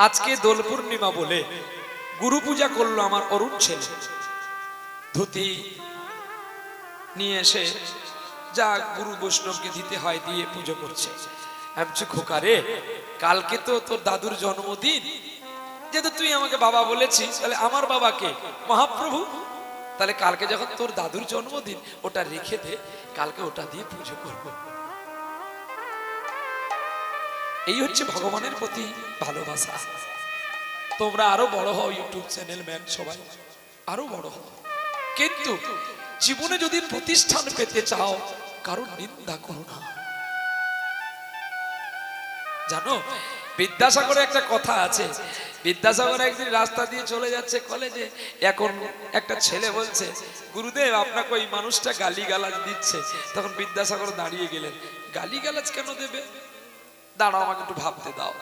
আজকে দোল পূর্ণিমা বলে গুরু পূজা করলো আমার অরুণ ছেলে, ধুতি নিয়ে এসে যা গুরু বৈষ্ণবকে দিতে হয় দিয়ে পুজো করছে। আমি বলছি, খোকা রে, কালকে তো তোর দাদুর জন্মদিন, যেহেতু তুই আমাকে বাবা বলেছিস, তাহলে আমার বাবাকে মহাপ্রভু, তাহলে কালকে যখন তোর দাদুর জন্মদিন ওটা রেখে দে, কালকে ওটা দিয়ে পুজো করব। এই হচ্ছে ভগবানের প্রতি ভালোবাসা। তোমরা আরো বড় হও, ইউটিউব চ্যানেল ম্যান সবাই আরো বড় হও, কিন্তু জীবনে যদি প্রতিষ্ঠান পেতে চাও কারণ নিন্দা করো না। জানো, বিদ্যাসাগরে একটা কথা আছে, বিদ্যাসাগর একদিন রাস্তা দিয়ে চলে যাচ্ছে কলেজে, এখন একটা ছেলে বলছে, গুরুদেব আপনাকে ওই মানুষটা গালিগালাজ দিচ্ছে। তখন বিদ্যাসাগর দাঁড়িয়ে গেলেন, গালিগালাজ কেন দেবে, দাঁড়াও আমাকে একটু ভাবতে দাও।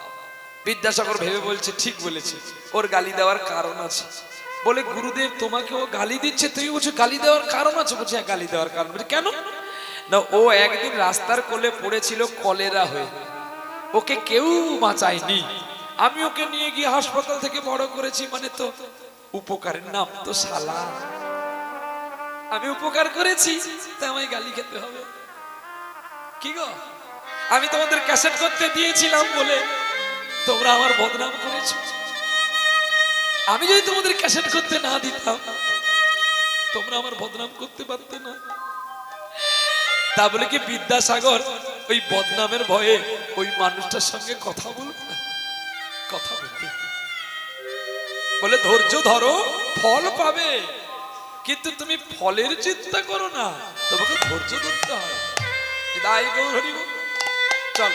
বিদ্যাসাগর ভেবে বলছে, ঠিক বলেছে, ওর গালি দেওয়ার কারণ আছে। বলে, গুরুদেব তোমাকে ও গালি দিচ্ছে, তুমি বলছো গালি দেওয়ার কারণ আছে? বলছে, হ্যাঁ গালি দেওয়ার কারণ। বলছে, কেন? না, ও একদিন রাস্তার কোলে পড়েছিল কলেরা হয়ে, ওকে কেউ বাঁচায়নি, আমি ওকে নিয়ে গিয়ে হাসপাতাল থেকে বড় করেছি, মানে তো উপকারের নাম তো শালা, আমি উপকার করেছি, তা আমায় গালি খেতে হবে? কি গো, আমি তোমাদের ক্যাসেট করতে দিয়েছিলাম বলে তোমরা আমার বদনাম করেছো। আমি যদি তোমাদের ক্যাসেট করতে না দিতাম, তোমরা আমার বদনাম করতে পারতে না। তা বলে কি বিদ্যাসাগর ওই বদনামের ভয়ে ওই মানুষটার সঙ্গে কথা বলবে না? কথা বলবে, বলে ধৈর্য ধরো, ফল পাবে, কিন্তু তুমি ফলের চিন্তা করো না, তোমাকে ধৈর্য ধরতে হয়। বিদায় গৌর হরি বল। চল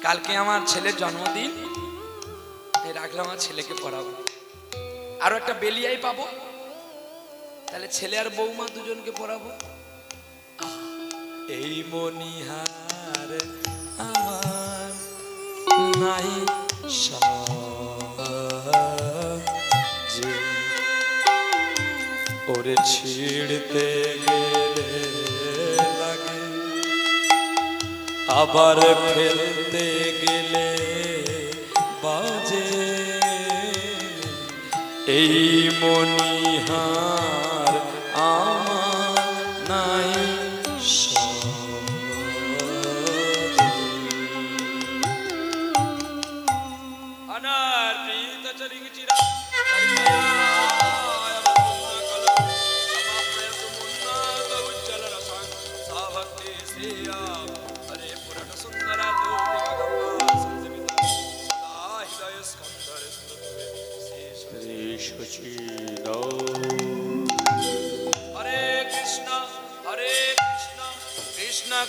কালকে আমার ছেলের জন্মদিন, রাখলাম আমার ছেলেকে পড়াবো, আরো একটা বেলিয়াই পাবো, তাহলে ছেলে আর বৌমা দুজনকে পড়াবো। এই মনিহার আমার নাই সাজে, ওরে ছিড়তে গেলে লাগে, আবার ফেলতে গেলে বাজে, এই মনিহার আমার নাই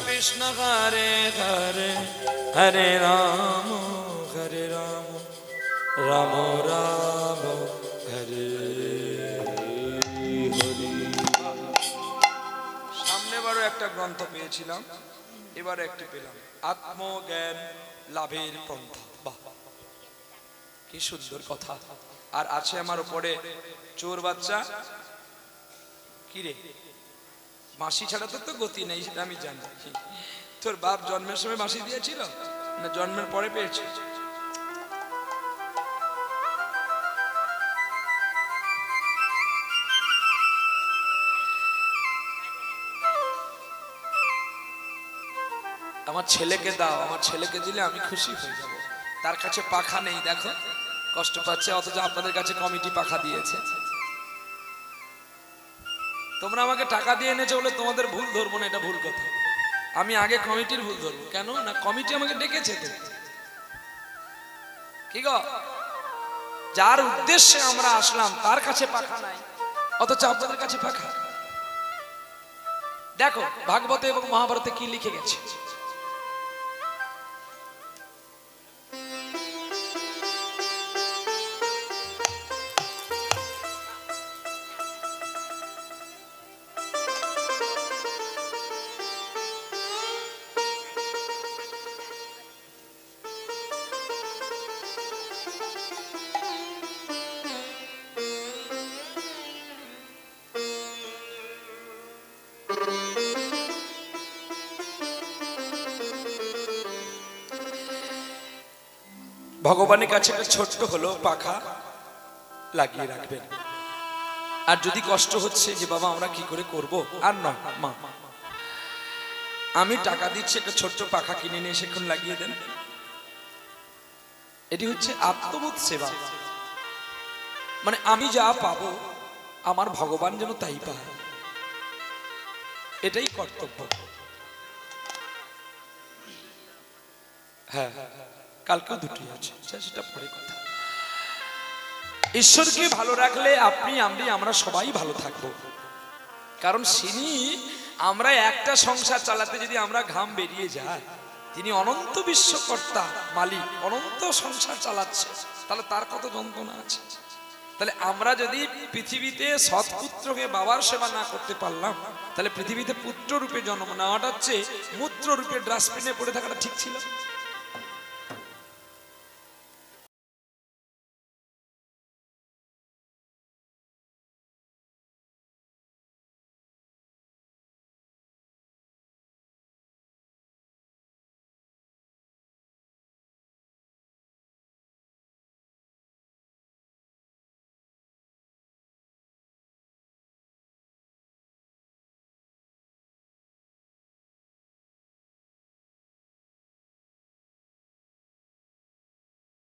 কৃষ্ণ হরে হরে, হরে রাম রাম রাম হরে হরে। সামনে বারো একটা গ্রন্থ পেয়েছিলাম, এবারে একটি পেলাম, আত্মজ্ঞান লাভের পন্থা। বাহ, কি সুন্দর কথা। আর আছে আমার উপরে চোর বাচ্চা, কি রে, বাঁশি ছাড়া তো গতি নেই, সেটা আমি জানি। তোর বাপ জন্মের সময় বাঁশি দিয়েছিল না জন্মের পরে পেয়েছে? আমার ছেলেকে দাও, আমার ছেলেকে দিলে আমি খুশি হয়ে যাব। তার কাছে পাখা নেই, দেখো কষ্ট পাচ্ছে, অথচ আপনাদের কাছে কমিটি পাখা দিয়েছে। তোমরা আমাকে টাকা দিয়ে এনেছো বলে তোমাদের ভুল ধরবো না, এটা ভুল কথা। আমি আগে কমিটির ভুল ধরবো, কেন না কমিটি আমাকে ডেকেছে তো। কি গো, যার উদ্দেশ্যে আমরা আসলাম তার কাছে পাখা নাই, অথচ আপনাদের কাছে পাখা। দেখো ভাগবতে এবং মহাভারতে কি লিখে গেছে। ভগবানের কাছে একটা ছোট্ট হলো পাখা লাগিয়ে রাখবেন। আর যদি কষ্ট হচ্ছে যে বাবা আমরা কি করে করব, আর নয় মা, আমি টাকা দিচ্ছি, একটা ছোট্ট পাখা কিনে নিয়ে সেখান লাগিয়ে দেন। এটি হচ্ছে আত্মবোধ সেবা। মানে আমি যা পাবো আমার ভগবান যেন তাই পায়, এটাই কর্তব্য। হ্যাঁ, কালকেও দুটি আছে, সেটা পরে কথা। ঈশ্বরকে ভালো রাখলে আপনি আমরা সবাই ভালো থাকবো। কারণ তিনি, আমরা একটা সংসার চালাতে যদি আমরা ঘাম বেরিয়ে যায়, তিনি অনন্ত বিশ্বকর্তা মালিক, অনন্ত সংসার চালাচ্ছে, তাহলে তার কত যন্ত্রণা আছে। তাহলে আমরা যদি পৃথিবীতে সৎপুত্রকে বাবার সেবা না করতে পারলাম, তাহলে পৃথিবীতে পুত্র রূপে জন্ম নেওয়াটা হচ্ছে মূত্র রূপে ডাস্টবিনে পড়ে থাকাটা ঠিক ছিল?